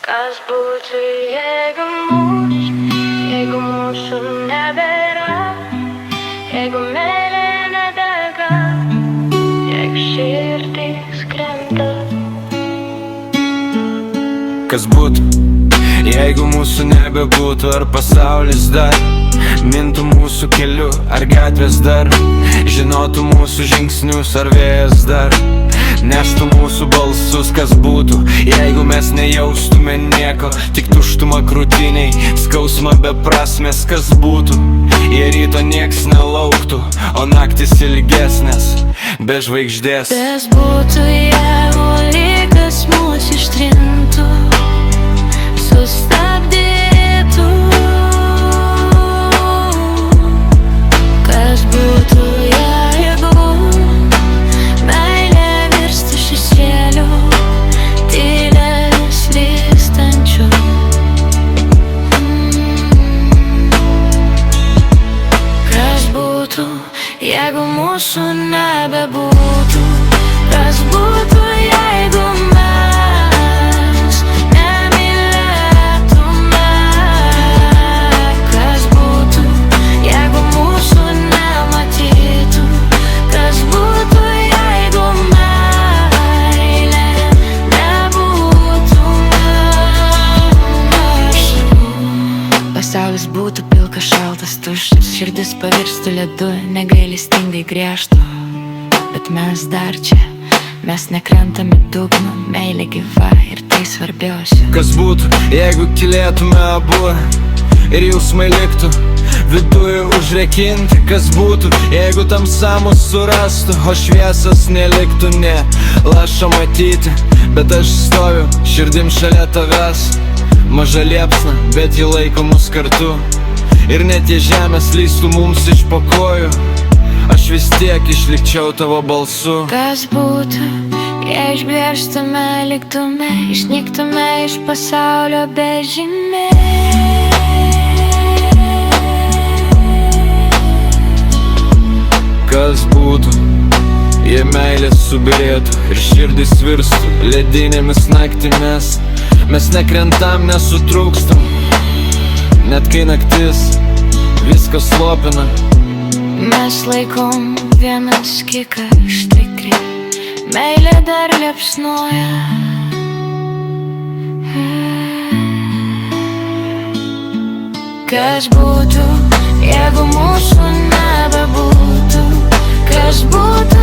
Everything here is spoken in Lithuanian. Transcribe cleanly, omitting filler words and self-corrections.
Kas būtų, jeigu mūsų nebėra, jeigu meilė nedega, jeigu širdis krenta. Kas būtų, jeigu mūsų nebebūtų, ar pasaulis dar mintų mūsų keliu, ar gatvės dar žinotų mūsų žingsnius, ar vėjas dar neštų mūsų balsus. Kas būtų, jeigu mes nejaustume nieko, tik tuštumą krūtiniai, skausmą be prasmės. Kas būtų, jei ryto nieks nelauktų, o naktis ilgesnės, be žvaigždės. Kas būtų, jeigu likas mus ištrintų, sustabdytų. Kas būtų, jeigu meilė virstų šešėliu, tylės vystančiu. Kas būtų, jeigu mūsų nebebūtų? Kas būtų, jeigu mes nemylėtume? Kas būtų, jeigu mūsų nematytų? Kas būtų, jeigu meilė nebūtų mūsų? Pasaulis būtų pilkas, šaltas, tuščias, širdis pavirstų ledu, negailestingai griežtų. Bet mes dar čia, mes nekrentam į dugną, meilė gyva ir tai svarbiausia. Kas būtų, jeigu tylėtume abu ir jausmai liktų viduje užrakinti? Kas būtų, jeigu tamsa mus surastų, o šviesas neliktų nė lašo matyti? Bet aš stoviu širdim šalia tavęs, maža liepsna, bet ji laiko mus kartu. Ir net jei žemės lįstų mums iš po kojų, aš vis tiek išlikčiau tavo balsu. Kas būtų, jei išgriežtume, liktume, išnyktume iš pasaulio be žymės? Kas būtų, jei meilė subirėtų ir širdis virstų ledinėmis naktimis? Mes nekrentam, nesutrūkstam, net kai naktis viską slopina. Mes laikom vienas kitą štikri, meilė dar liepsnoja. Kas būtų, jeigu mūsų nebebūtų? Kas būtų,